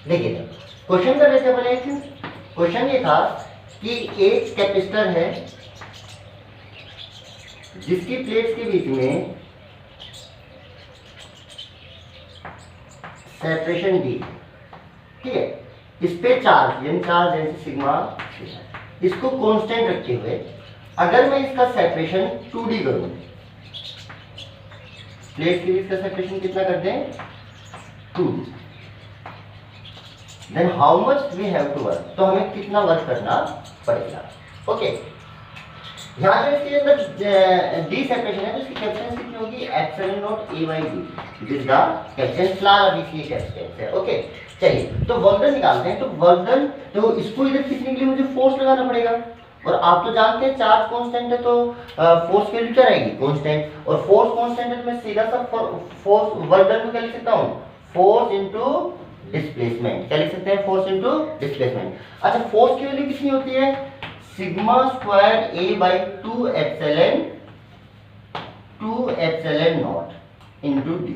देखिए क्वेश्चन कर रहे थे अपने, क्वेश्चन ये था कि एक कैपेसिटर है जिसकी प्लेट्स के बीच में सेपरेशन डी, ठीक है, इस पे चार्ज यानी चार्ज जैसे सिग्मा, इसको कांस्टेंट रखते हुए अगर मैं इसका सेपरेशन 2D करूं, प्लेट्स के बीच का सेपरेशन कितना कर दें 2D, then how much we have to work, तो हमें कितना वर्क करना पड़ेगा। ओके, यहाँ पे इसके अंदर डी सेपरेशन है तो इसकी कैपेसिटेंस कितनी होगी epsilon not A by D, this is the capacitance law और इसकी कैपेसिटेंस है। ओके चलिए तो वर्क डन निकालते हैं। तो वर्क डन, तो इसको इधर खींचने के लिए मुझे फोर्स लगाना पड़ेगा, और आप तो जानते हैं चार्ज कांस्टेंट है तो फोर्स वैल्यू क्या रहेगी कांस्टेंट, और फोर्स कांस्टेंट है तो मैं सीधा सा फोर्स वर्क डन को क्या लिख सकता हूँ फोर्स इनटू डिस्प्लेसमेंट, क्या लिख सकते हैं फोर्स इनटू डिस्प्लेसमेंट। अच्छा फोर्स की वैल्यू कितनी होती है sigma square A by 2 epsilon not into D,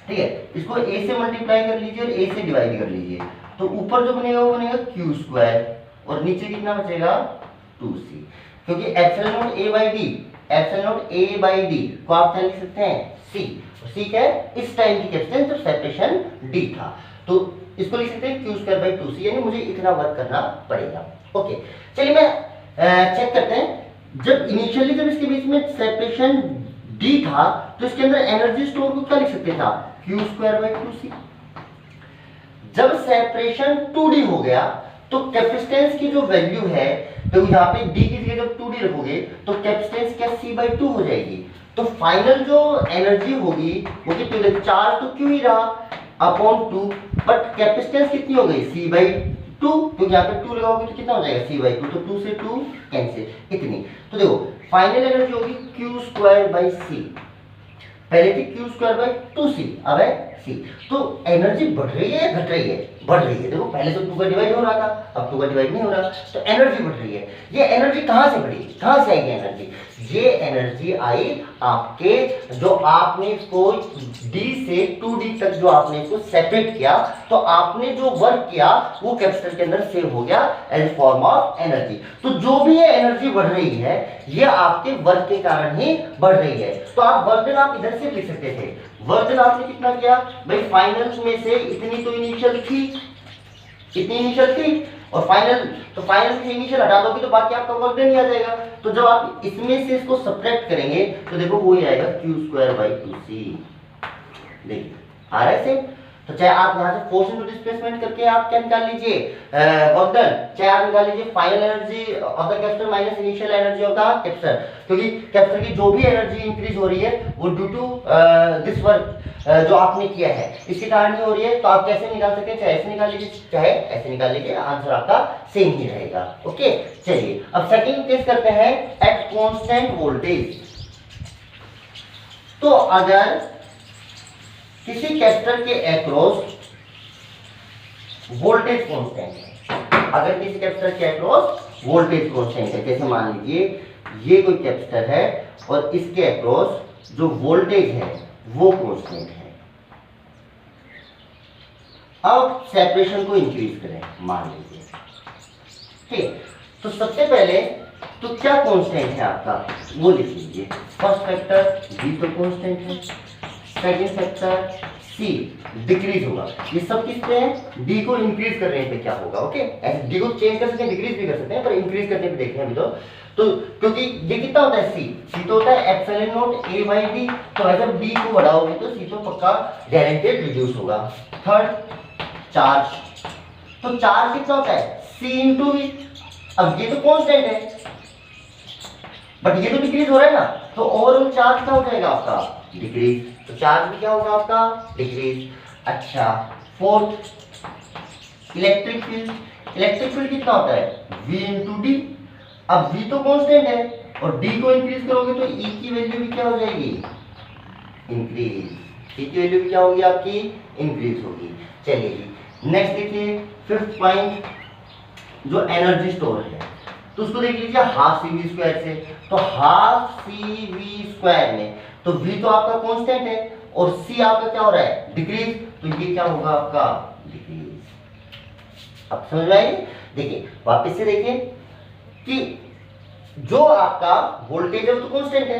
ठीक है, इसको a से मल्टीप्लाई कर लीजिए और a से डिवाइड कर लीजिए, तो ऊपर जो बनेगा वो बनेगा q स्क्वायर और नीचे कितना बचेगा 2c, क्योंकि epsilon not a by D, epsilon not a by D को आप क्या लिख सकते हैं c, c क्या है इस टाइम की कैपेसिटेंस जब सेपरेशन d था, तो इसको लिख सकते हैं q स्क्वायर बाई 2c, यानी मुझे इतना वर्क करना पड़ेगा। ओके चलिए मैं चेक करते हैं, जब इनिशियली जब इसके बीच में सेपरेशन d था तो इसके अंदर एनर्जी स्टोर को क्या लिख सकते थे q स्क्वायर बाई 2c, जब सेपरेशन 2d हो गया तो कैपेसिटेंस की जो वैल्यू है, तो यहाँ पे d की जगह जब 2d रखोगे तो कैपेसिटेंस क्या c बाई 2 हो जाएगी, तो फाइनल जो एनर्जी होगी वो कितनी होगी, चार्ज तो q ही रहा अपॉन 2, बट कैपेसिटेंस कितनी हो गई c बाई 2, क्योंकि यहाँ पे 2 लगाओगे तो कितना हो जाएगा c बाई 2, तो 2 से 2 कैंसिल, इतनी, तो देखो फाइनल एनर्जी होगी q स्क्वायर बाई c, पहले थी q स्क्वायर बाई 2c, अब है c, तो एनर्जी बढ़ रही है घट रही है, बढ़ रही है, देखो पहले तो 2 का डिवाइड हो रहा था अब 2 का डिवाइड नहीं हो रहा, तो एनर्जी बढ़ रही है। ये एनर्जी कहां से बढ़ी, कहां से आएगी एनर्जी, ये एनर्जी आई आपके जो आपने इसको d से 2d तक जो आपने इसको सेपरेट किया, तो आपने जो वर्क किया वो कैपेसिटर के अंदर सेव हो गया एज फॉर्म ऑफ एनर्जी, तो जो भी ये एनर्जी बढ़ रही है ये आपके वर्क के कारण ही बढ़ रही है। तो आप वर्क डन आप इधर से लिख सकते थे, वर्क डन आपने कितना किया भाई, फाइनल में से इतनी तो इनिशियल थी, इतनी इनिशियल थी और फाइनल, तो फाइनल से इनिशियल हटा दोगे तो बाकी आपका वर्क डन ही आ जाएगा, तो जब आप इसमें से इसको सब्ट्रैक्ट करेंगे तो देखो वो ही आएगा q स्क्वायर बाई 2c, देखिए आ रहा है सेम। तो चाहे आप यहाँ से फोर्स इनटू डिस्प्लेसमेंट करके आप क्या निकाल लीजिए वर्क डन, चाहे आप निकाल लीजिए final energy of the capacitor minus initial energy of the capacitor, क्योंकि कैपेसिटर की जो भी एनर्जी इंक्रीज हो रही है वो ड्यू टू दिस वर्क जो आपने किया है इसके कारण ही हो रही है, तो आप कैसे निकाल सकते हैं, चाहे ऐसे निकाल लीजिए चाहे ऐसे निकाल लीजिए, आंसर आपका सेम ही रहेगा। ओके चलिए अब सेकंड केस करते हैं एट कांस्टेंट वोल्टेज। तो अगर किसी कैपेसिटर के अक्रॉस वोल्टेज कांस्टेंट है, अगर किसी कैपेसिटर के अक्रॉस वोल्टेज कांस्टेंट है, जैसे मान लीजिए ये कोई कैपेसिटर है और इसके अक्रॉस जो वोल्टेज है वो कांस्टेंट है, अब सेपरेशन को इंक्रीज करें मान लीजिए, ठीक, तो सबसे पहले तो क्या कांस्टेंट है आपका वो लिख लीजिए, फर्स्ट फैक्टर v तो कांस्टेंट है, सेकंड फैक्टर c डिक्रीज होगा, ये सब किस पे है d को इंक्रीज करने पे क्या होगा, ओके ऐसे d को चेंज कर सकते हैं डिक्रीज भी कर सकते हैं, पर इंक्रीज करने पे देखते हैं अभी तो क्योंकि ये कितना होता है c तो होता है epsilon not a by d, तो अगर d को बढ़ाओगे तो c तो पक्का गारंटेड रिड्यूस होगा। थर्ड चार्ज, तो चार्ज कितना होता है c इंटू v, अब ये तो कांस्टेंट है बट ये तो डिक्रीज हो रहा है ना, तो ओवरऑल चार्ज क्या हो जाएगा आपका डिक्रीज, तो चार्ज भी क्या होगा आपका डिक्रीज। अच्छा fourth electric field, electric field कितना होता है v इंटू डी, अब v तो कांस्टेंट है और d को इंक्रीज करोगे तो e की वैल्यू भी क्या हो जाएगी इंक्रीज, e की वैल्यू भी क्या होगी आपकी इंक्रीज होगी। चलिए जी नेक्स्ट देखिए फिफ्थ पॉइंट जो एनर्जी स्टोर है, तो उसको देख लीजिए हाफ सी वी स्क्वायर से, तो हाफ सी वी स्क्वायर में तो v तो आपका कांस्टेंट है और c आपका क्या हो रहा है डिक्रीज, तो ये क्या होगा आपका डिक्रीज, अब समझ में आई? देखिए वापस से देखिए कि जो आपका वोल्टेज है वो तो कांस्टेंट है,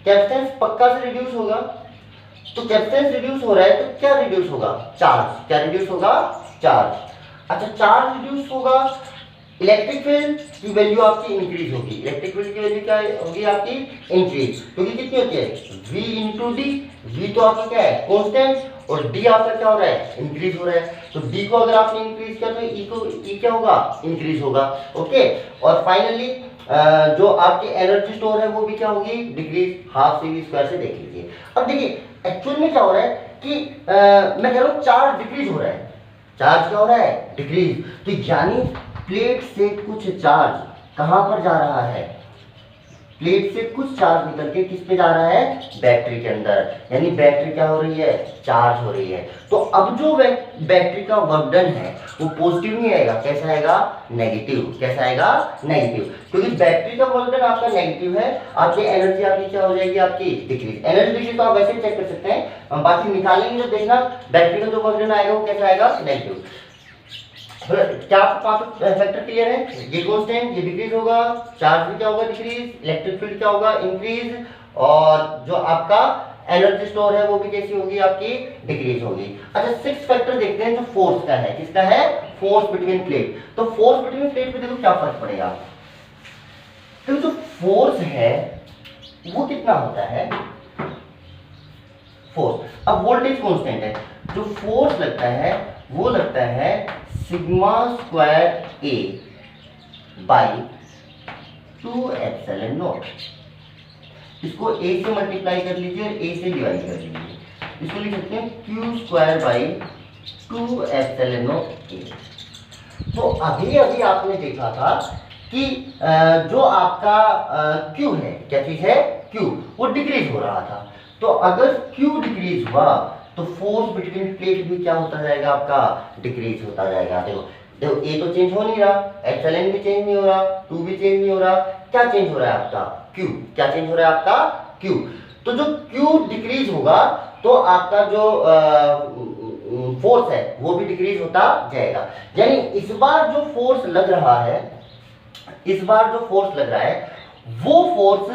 कैपेसिटेंस पक्का से रिड्यूस होगा, तो कैपेसिटेंस रिड्यूस हो रहा है तो क्या रिड्यूस होगा? चार्ज। क्या रिड्यूस होगा? चार्ज। अच्छा चार्ज रिड्यूस होगा, इलेक्ट्रिक फील्ड की वैल्यू आपकी इंक्रीज होगी। इलेक्ट्रिक फील्ड की वैल्यू क्या होगी आपकी? इंक्रीज। क्योंकि कितनी होती है? v into d. वी तो आपका क्या है? कांस्टेंट, और डी आपका क्या हो रहा है? इंक्रीज हो रहा है। तो डी को अगर आपने इंक्रीज किया तो ई को ई क्या होगा? इंक्रीज होगा। ओके, और फाइनली जो आपकी एनर्जी स्टोर है वो भी क्या होगी? Decrease. Half C V square से देख लीजिए। अब देखिए एक्चुअल में क्या हो रहा है कि मैं कह रहा हूँ चार्ज डिक्रीज हो रहा है। चार्ज क्या हो रहा है? डिक्रीज। तो यानी प्लेट से कुछ चार्ज कहां पर जा रहा है? प्लेट से कुछ चार्ज निकल के किस पे जा रहा है? बैटरी के अंदर। यानी बैटरी क्या हो रही है? चार्ज हो रही है। तो अब जो बैटरी का वर्क डन है वो पॉजिटिव नहीं आएगा, कैसा आएगा? नेगेटिव। कैसा आएगा? नेगेटिव। क्योंकि बैटरी का वर्क डन आपका नेगेटिव है, आपकी एनर्जी आपकी क्या हो जाएगी? आपकी डिक्रीज। एनर्जी डिक्रीज तो आप वैसे चेक कर सकते हैं, बाकी निकालेंगे तो देखना बैटरी का जो वर्क डन आएगा वो कैसा आएगा? नेगेटिव। क्या आपको फैक्टर क्लियर है? ये कांस्टेंट, ये डिक्रीज होगा, चार्ज भी क्या होगा? डिक्रीज, इलेक्ट्रिक फील्ड क्या होगा? इंक्रीज, और जो आपका एनर्जी स्टोर है वो भी कैसी होगी? आपकी डिक्रीज होगी। अच्छा सिक्स फैक्टर देखते हैं जो फोर्स का है। किसका है? Force between plate. तो फोर्स बिटवीन प्लेट पे देखो क्या फर्क पड़ेगा। तो जो फोर्स है वो कितना होता है? फोर्स। अब वोल्टेज कांस्टेंट है, जो फोर्स लगता है वो लगता है sigma square A by 2 epsilon not. इसको ए से मल्टीप्लाई कर लीजिए और ए से डिवाइड कर लीजिए। इसको लिख सकते हैं Q square by 2 epsilon not ए। तो अभी अभी आपने देखा था कि जो आपका क्यू है, क्या चीज है? क्यू, वो डिक्रीज हो रहा था। तो अगर क्यू डिक्रीज हुआ तो फोर्स बिटवीन प्लेट भी क्या होता जाएगा? आपका डिक्रीज होता जाएगा। देखो देखो ए तो चेंज हो नहीं रहा, एप्सिलॉन भी चेंज नहीं हो रहा, 2 भी चेंज नहीं हो रहा, क्या चेंज हो रहा है आपका? क्यू। क्या चेंज हो रहा है आपका? क्यू। तो जो क्यू डिक्रीज होगा तो आपका जो फोर्स है वो भी डिक्रीज होता जाएगा। यानी इस बार जो फोर्स लग रहा है, इस बार जो फोर्स लग रहा है वो फोर्स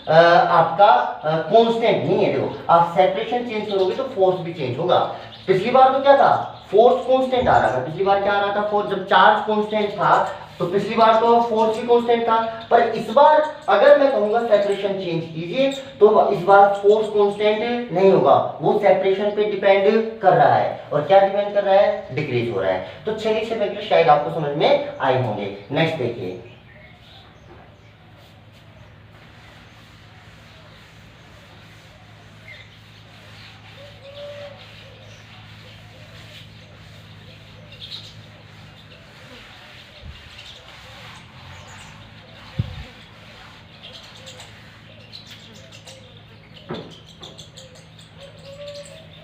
आपका कांस्टेंट नहीं है। देखो आप सेपरेशन चेंज करोगे तो फोर्स भी चेंज होगा। पिछली बार तो क्या था? फोर्स कांस्टेंट आ रहा था। पिछली बार क्या आ रहा था? फोर्स। जब चार्ज कांस्टेंट था तो पिछली बार तो फोर्स भी कांस्टेंट था, पर इस बार अगर मैं कहूंगा सेपरेशन चेंज कीजिए तो इस बार फोर्स कांस्टेंट नहीं होगा, वो सेपरेशन पे डिपेंड कर रहा है। और क्या डिपेंड कर रहा है? डिक्रीज हो रहा है। तो चलिए से फैक्टर शायद आपको समझ में आए होंगे। नेक्स्ट देखिए,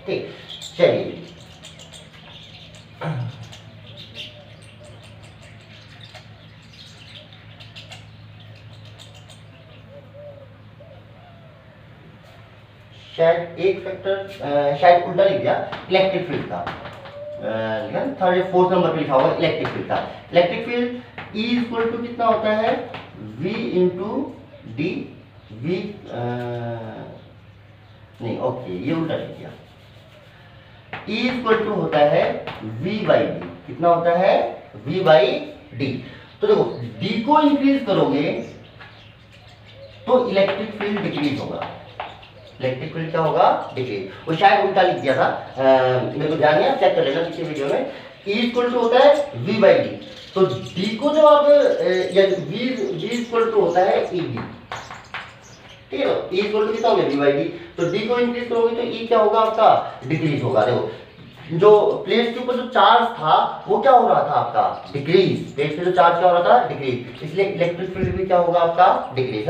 ठीक चलिए शायद एक फैक्टर शायद उल्टा लिख दिया, इलेक्ट्रिक फील्ड का थर्ड या फोर्थ नंबर पे लिखा होगा इलेक्ट्रिक फील्ड का। Electric field E equal to कितना होता है? v into d. वी नहीं, ओके ये उल्टा लिख दिया। E इक्वल टू होता है v बाई डी। कितना होता है? v by D. तो देखो d को इंक्रीज करोगे तो इलेक्ट्रिक फील्ड डिक्रीज होगा। इलेक्ट्रिक फील्ड क्या होगा? डिक्रीज। वो शायद उल्टा लिख दिया था, मेरे को ध्यान नहीं, आप चेक कर लेना पीछे वीडियो में। E इक्वल टू होता है v बाई डी। तो d को जो आप v इक्वल टू होता है ई डी। ठीक है, E इक्वल टू कितना हो गया? v by D. तो d को इंक्रीज करोगे तो E क्या होगा? आपका डिक्रीज होगा। देखो जो प्लेट के ऊपर जो चार्ज था वो क्या हो रहा था? आपका डिक्रीज। प्लेट पे जो चार्ज क्या हो रहा था? डिक्रीज। इसलिए इलेक्ट्रिक फील्ड भी क्या होगा? आपका डिक्रीज।